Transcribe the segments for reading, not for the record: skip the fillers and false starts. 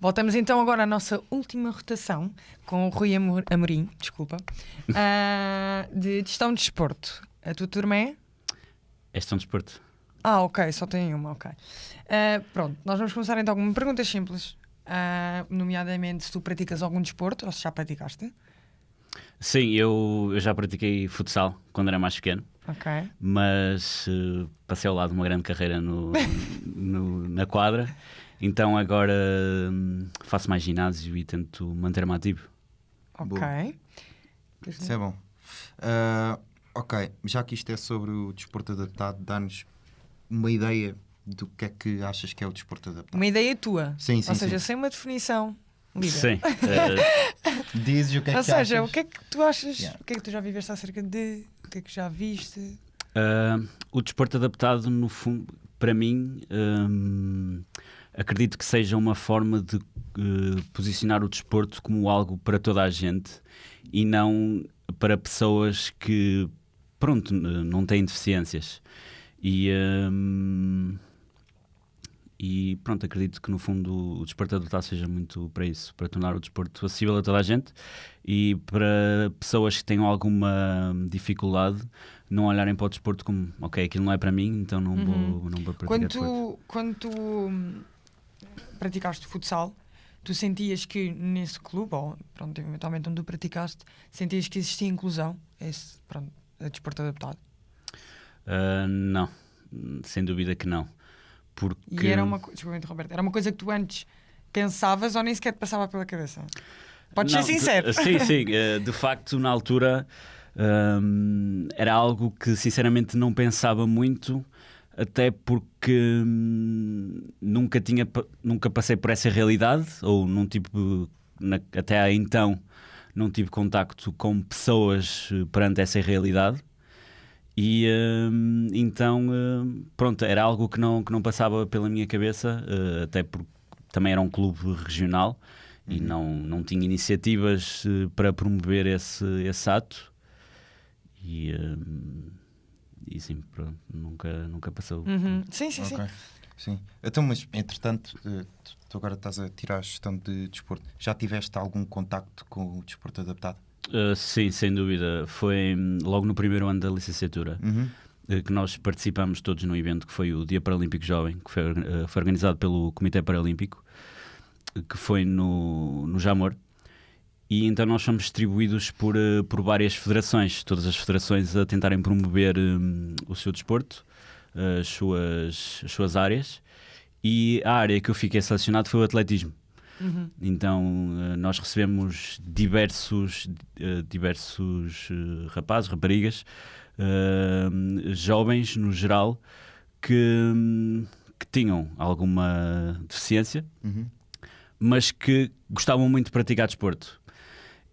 Voltamos então agora à nossa última rotação com o Rui Amorim, desculpa, de gestão de desporto. A tua turma é? É gestão de desporto. Ok, só tem uma, ok. Pronto, nós vamos começar então com perguntas simples, nomeadamente se tu praticas algum desporto ou se já praticaste. Sim, eu já pratiquei futsal quando era mais pequeno, mas passei ao lado de uma grande carreira na quadra, então agora faço mais ginásio e tento manter-me ativo. Ok. Isso é bom. Ok, já que isto é sobre o desporto adaptado, dá-nos uma ideia do que é que achas que é o desporto adaptado. Uma ideia tua? Sim, Ou seja, sim. sem uma definição. Líder. Sim. Dizes o que é que Ou seja, achas? o que é que tu achas? Yeah. O que é que tu já viveste acerca de? O que é que já viste? O desporto adaptado, no fundo, para mim, acredito que seja uma forma de posicionar o desporto como algo para toda a gente e não para pessoas que, pronto, não têm deficiências. E pronto, acredito que no fundo o desporto adaptado seja muito para isso, para tornar o desporto acessível a toda a gente e para pessoas que tenham alguma dificuldade não olharem para o desporto como, ok, aquilo não é para mim, então não vou praticar desporto. Quando tu praticaste futsal, tu sentias que nesse clube, ou pronto, eventualmente onde tu praticaste, sentias que existia inclusão a desporto adaptado? Não, sem dúvida que não. Porque... E era desculpa interromper, era uma coisa que tu antes pensavas ou nem sequer te passava pela cabeça? Podes ser sincero. Sim, de facto, na altura era algo que sinceramente não pensava muito, até porque nunca passei por essa realidade, ou não tive, até aí então, não tive contacto com pessoas perante essa realidade. E então, pronto, era algo que não passava pela minha cabeça, até porque também era um clube regional e não tinha iniciativas para promover esse ato. E sim, pronto, nunca passou. Sim. Okay. Sim. Então, mas entretanto, tu agora estás a tirar a gestão de desporto. Já tiveste algum contacto com o desporto adaptado? Sim, sem dúvida. Foi logo no primeiro ano da licenciatura que nós participamos todos num evento que foi o Dia Paralímpico Jovem, que foi organizado pelo Comitê Paralímpico, que foi no Jamor. E então nós fomos distribuídos por várias federações, todas as federações a tentarem promover o seu desporto, as suas áreas. E a área que eu fiquei selecionado foi o atletismo. Então nós recebemos diversos rapazes, raparigas, jovens no geral, que tinham alguma deficiência, mas que gostavam muito de praticar desporto.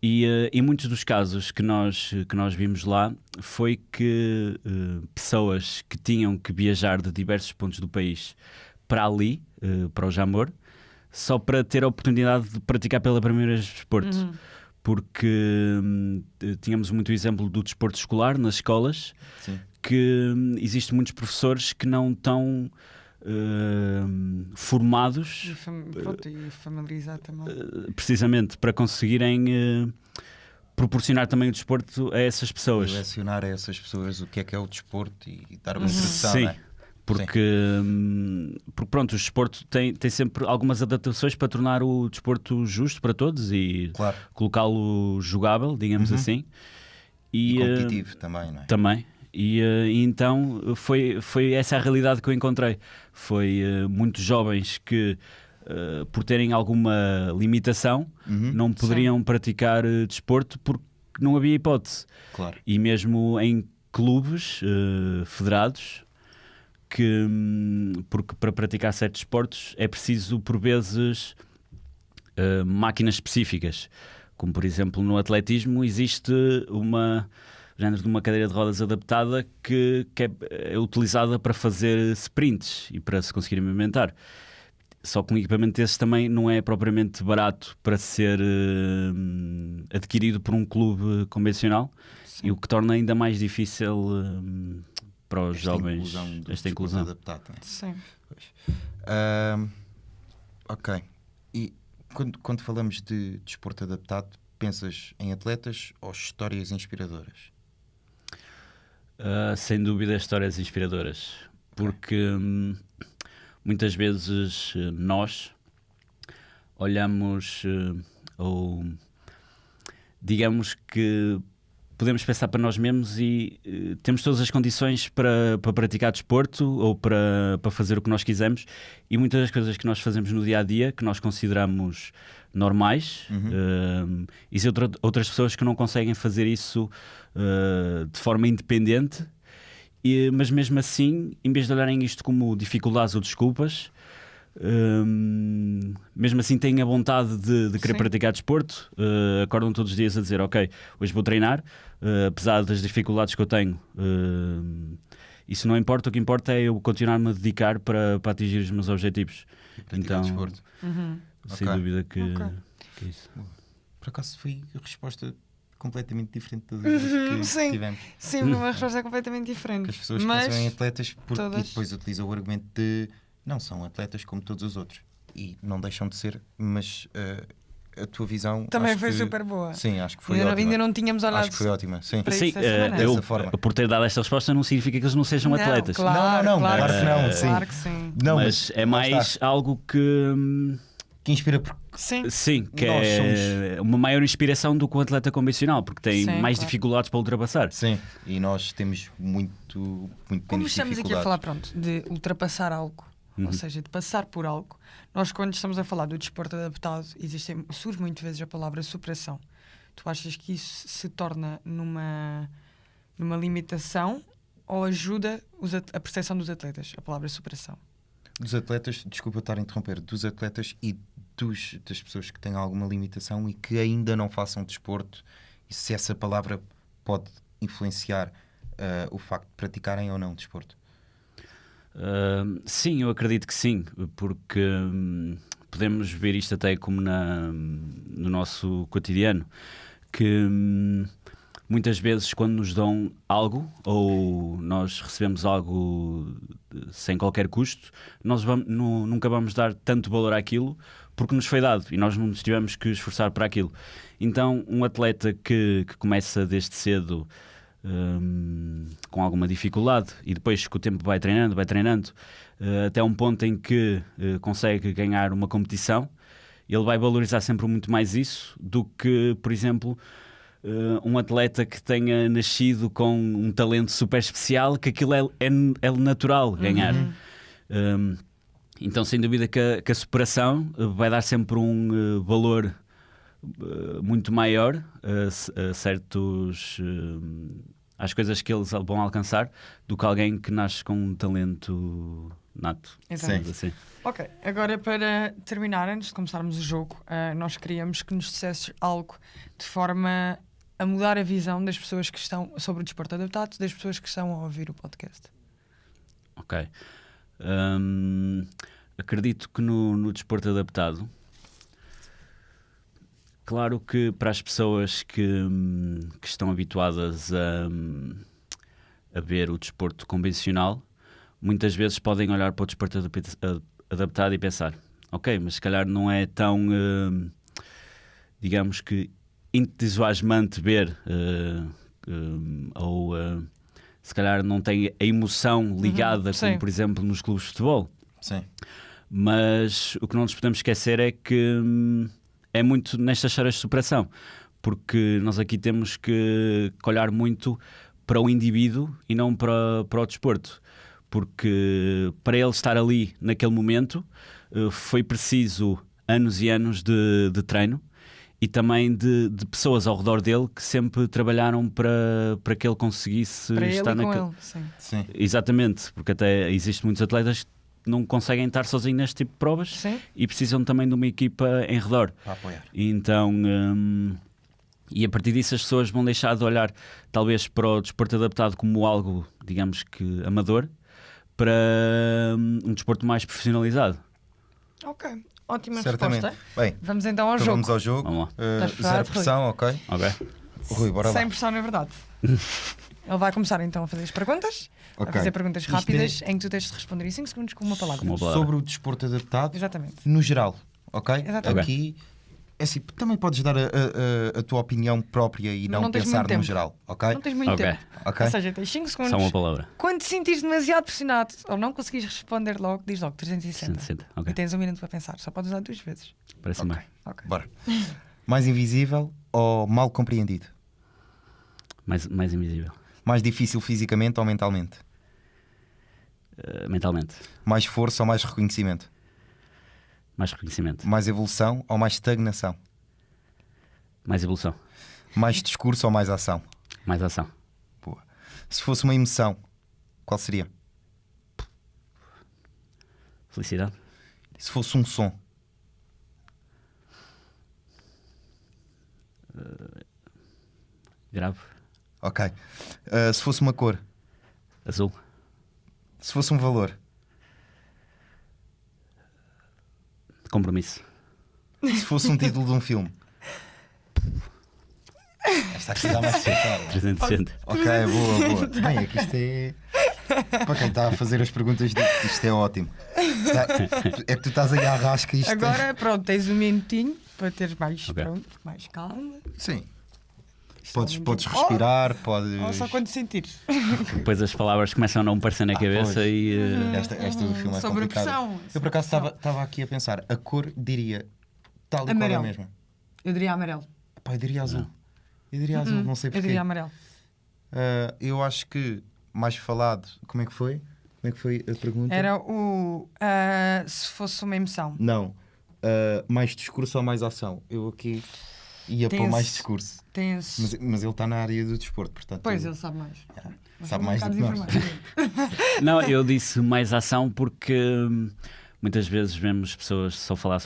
E em muitos dos casos que nós vimos lá foi que pessoas que tinham que viajar de diversos pontos do país para ali, para o Jamor, só para ter a oportunidade de praticar pela primeira vez desporto. Porque tínhamos muito exemplo do desporto escolar nas escolas. Sim. Que existem muitos professores que não estão formados e familiarizar também. Precisamente para conseguirem proporcionar também o desporto a essas pessoas. Lecionar a essas pessoas o que é o desporto e dar uma introdução, sim. Não é? Porque pronto, o desporto tem sempre algumas adaptações para tornar o desporto justo para todos e colocá-lo jogável, digamos assim. E competitivo também, não é? Também. E então foi essa a realidade que eu encontrei. Foi muitos jovens que, por terem alguma limitação, não poderiam praticar desporto porque não havia hipótese. Claro. E mesmo em clubes federados, porque para praticar certos esportes é preciso, por vezes, máquinas específicas. Como, por exemplo, no atletismo existe género de uma cadeira de rodas adaptada que é utilizada para fazer sprints e para se conseguir movimentar. Só que um equipamento desse também não é propriamente barato para ser adquirido por um clube convencional. Sim. E o que torna ainda mais difícil para os jovens esta inclusão adaptada. Sim. Ok. E quando falamos de desporto adaptado, pensas em atletas ou histórias inspiradoras? Sem dúvida, histórias inspiradoras, porque muitas vezes nós olhamos ou digamos que podemos pensar para nós mesmos e temos todas as condições para praticar desporto ou para fazer o que nós quisermos, e muitas das coisas que nós fazemos no dia a dia que nós consideramos normais, existem outras pessoas que não conseguem fazer isso de forma independente, mas mesmo assim, em vez de olharem isto como dificuldades ou desculpas, mesmo assim têm a vontade de querer praticar desporto, acordam todos os dias a dizer ok, hoje vou treinar, apesar das dificuldades que eu tenho, isso não importa, o que importa é eu continuar-me a dedicar para atingir os meus objetivos. Então, desporto. sem dúvida que é isso. Por acaso foi a resposta completamente diferente das outras que tivemos. Sim, uma resposta completamente diferente. Que as pessoas pensam em atletas e depois utilizam o argumento de não, são atletas como todos os outros. E não deixam de ser, mas a tua visão também foi super boa. Sim, acho que foi ótima. Ainda não tínhamos olhado. Acho que foi ótima. Sim, por ter dado esta resposta não significa que eles não sejam atletas. Claro que não. Sim. Claro que sim. Não, mas é mais algo que inspira Sim, que é uma maior inspiração do que o atleta convencional, porque tem mais dificuldades para ultrapassar. Sim, e nós temos muito como estamos aqui a falar de ultrapassar algo, ou seja, de passar por algo, nós quando estamos a falar do desporto adaptado surge muitas vezes a palavra superação. Tu achas que isso se torna numa limitação ou ajuda a percepção dos atletas, a palavra superação? Dos atletas, desculpa estar a interromper, dos atletas e das pessoas que têm alguma limitação e que ainda não façam desporto, e se essa palavra pode influenciar o facto de praticarem ou não desporto? Sim, eu acredito que sim, porque podemos ver isto até como no nosso cotidiano, que muitas vezes quando nos dão algo ou nós recebemos algo sem qualquer custo, nós nunca vamos dar tanto valor àquilo porque nos foi dado e nós não nos tivemos que esforçar para aquilo. Então um atleta que começa desde cedo com alguma dificuldade e depois com o tempo vai treinando até um ponto em que consegue ganhar uma competição, ele vai valorizar sempre muito mais isso do que, por exemplo, um atleta que tenha nascido com um talento super especial, que aquilo é natural ganhar. Então sem dúvida que a superação vai dar sempre um valor muito maior a certos às coisas que eles vão alcançar do que alguém que nasce com um talento nato. Exato. Assim. Ok, agora para terminar, antes de começarmos o jogo, nós queríamos que nos dissesses algo de forma a mudar a visão das pessoas que estão sobre o desporto adaptado, das pessoas que estão a ouvir o podcast. Ok. Acredito que no desporto adaptado, claro que para as pessoas que estão habituadas a ver o desporto convencional, muitas vezes podem olhar para o desporto adaptado e pensar, ok, mas se calhar não é tão, digamos que, entusiasmante ver, ou se calhar não tem a emoção ligada, como por exemplo nos clubes de futebol. Sim. Mas o que não nos podemos esquecer é que é muito nestas histórias de superação, porque nós aqui temos que olhar muito para o indivíduo e não para o desporto, porque para ele estar ali naquele momento foi preciso anos e anos de treino e também de pessoas ao redor dele que sempre trabalharam para que ele conseguisse para estar naquele. Sim. Exatamente, porque até existem muitos atletas que não conseguem estar sozinhos neste tipo de provas. Sim. E precisam também de uma equipa em redor para apoiar. Então, e a partir disso as pessoas vão deixar de olhar talvez para o desporto adaptado como algo, digamos que amador, para um desporto mais profissionalizado. Ok, ótima certamente resposta. Bem, vamos então ao jogo. Vamos ao jogo. Vamos lá. Zero pressão, ok? Rui, bora lá. Sem pressão, na verdade. Ele vai começar então a fazer as perguntas. Vai fazer perguntas rápidas em que tu tens de responder em 5 segundos com uma palavra. Sobre o desporto adaptado, Exatamente. no geral, ok? Exatamente. Aqui, é assim, também podes dar a tua opinião própria e não tens pensar muito no tempo. geral, ok? Não tens muito Ok. tempo. Ok. Ou seja, tens 5 segundos. Só uma palavra. Quando te sentires demasiado pressionado ou não conseguires responder logo, diz logo 360. 360, ok. E tens 1 minuto para pensar. Só podes usar 2 vezes. Parece-me Ok. bem. Ok. Bora. Mais invisível ou mal compreendido? Mais invisível. Mais difícil fisicamente ou mentalmente? Mentalmente. Mais força ou mais reconhecimento? Mais reconhecimento. Mais evolução ou mais estagnação? Mais evolução. Mais discurso ou mais ação? Mais ação. Boa. Se fosse uma emoção, qual seria? Felicidade. Se fosse um som? Grave. Ok. Se fosse uma cor? Azul. Se fosse um valor? Compromisso. Se fosse um título de um filme? Esta aqui dá mais sentar. 360. Ok, boa. Bem, é que isto é... Para quem está a fazer as perguntas, isto é ótimo. É que tu estás aí à rasca isto. Agora, pronto, tens 1 minutinho para teres mais, Ok. pronto, mais calma. Sim. Isto Podes é muito- respirar, podes... Ou só quando sentires. Depois as palavras começam a não me parecer na cabeça pois. e. Esta do filme é Sobre a complicada. pressão. Eu por acaso estava aqui a pensar, a cor diria tal e qual é a Amarelo. mesma. Eu diria amarelo. Pá, eu diria azul. Eu diria azul, não sei Eu porquê. diria amarelo. Eu acho que mais falado. Como é que foi? Como é que foi a pergunta? Era o. Se fosse uma emoção. Não. Mais discurso ou mais ação? Eu aqui ia Tem para o mais esse- discurso. Tem esse... Mas ele está na área do desporto, portanto. Pois, ele sabe mais. Mas Sabe um mais do bocado que nós. desinformado. Não, eu disse mais ação porque muitas vezes vemos pessoas só falar,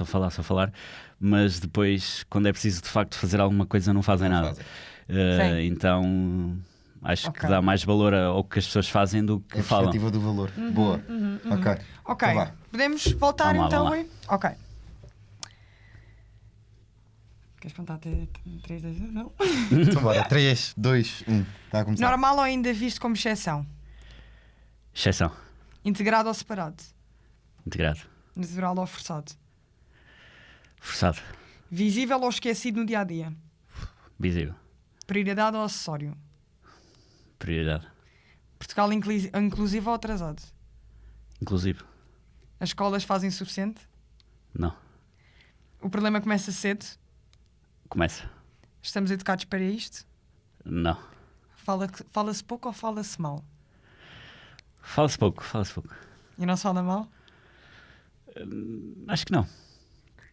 mas depois, quando é preciso de facto fazer alguma coisa, não fazem Não nada. Sim. Então acho que Ok. dá mais valor ao que as pessoas fazem do A que falam. perspectiva do valor. Boa. Ok. Ok, Então vá. podemos voltar Vamos lá, então, vamos lá. hein? Ok. Queres contar até 3, 2, 1? Não? Então bora. 3, 2, 1. Está a começar. Normal ou ainda visto como exceção? Exceção. Integrado ou separado? Integrado. Natural ou forçado? Forçado. Visível ou esquecido no dia a dia? Visível. Prioridade ou acessório? Prioridade. Portugal inclusivo ou atrasado? Inclusive. As escolas fazem o suficiente? Não. O problema começa cedo? Começa. Estamos educados para isto? Não. Fala-se pouco ou fala-se mal? Fala-se pouco. E não se fala mal? Acho que não.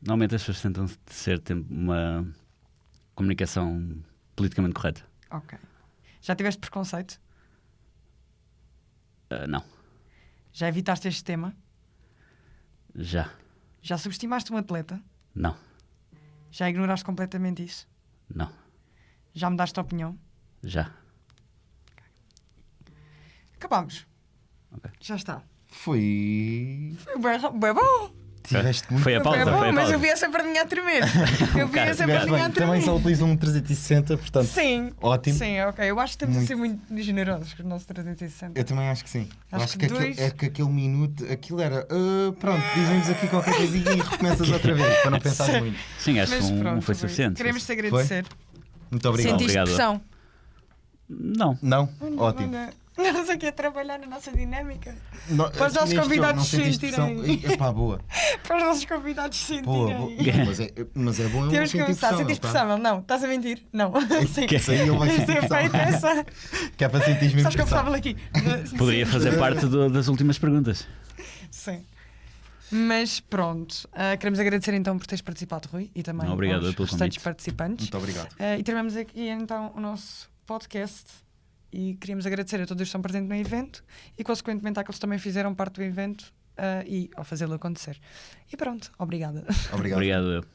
Normalmente as pessoas tentam ter uma comunicação politicamente correta. Ok. Já tiveste preconceito? Não. Já evitaste este tema? Já. Já subestimaste um atleta? Não. Já ignoraste completamente isso? Não. Já mudaste de opinião? Já. Acabámos. Ok. Já está. Foi. Foi bem bom. Tiveste muito. Foi a pausa. Foi bom, Foi a mas pausa. eu vi essa perninha a tremer. Eu vi bocado, essa Tiveste perninha a bem. Também só tremer. utilizam um 360, portanto. Sim. Ótimo. Sim, ok. Eu acho que estamos a Muito. ser muito generosos com os nossos 360. Eu também acho que sim. Eu Acho acho que que, dois- é que aquele minuto, aquilo era. Pronto, dizemos aqui qualquer coisinha e recomeças outra vez, para não pensar muito. Sim, acho que Mas um pronto, foi Rui, suficiente. Queremos te agradecer. Muito obrigado. Sentiste Obrigado. pressão? Não. Não? Ótimo. Nós aqui a trabalhar na nossa dinâmica. Não, Para os nossos neste convidados jogo, não sentiste sentirem. pressão? Epá, boa. Para os nossos convidados Boa, sentirem. boa. Mas é bom eu Temos que sentir começar. pressão. Sentiste pá. pressão? Ele não. Estás a mentir? Não. Sim. Isso aí ele vai Tem que sentir ser pressão. feita essa. Que é para sentir mesmo Sabes que eu pressão. estava aqui. Poderia fazer parte das últimas perguntas. Sim. Mas pronto. Queremos agradecer então por teres participado, Rui, e também Obrigado aos pelo restantes convite. participantes. Muito obrigado. E terminamos aqui então o nosso podcast. E queríamos agradecer a todos que estão presentes no evento e, consequentemente, àqueles que também fizeram parte do evento e ao fazê-lo acontecer. E pronto, obrigada. Obrigado. Obrigado.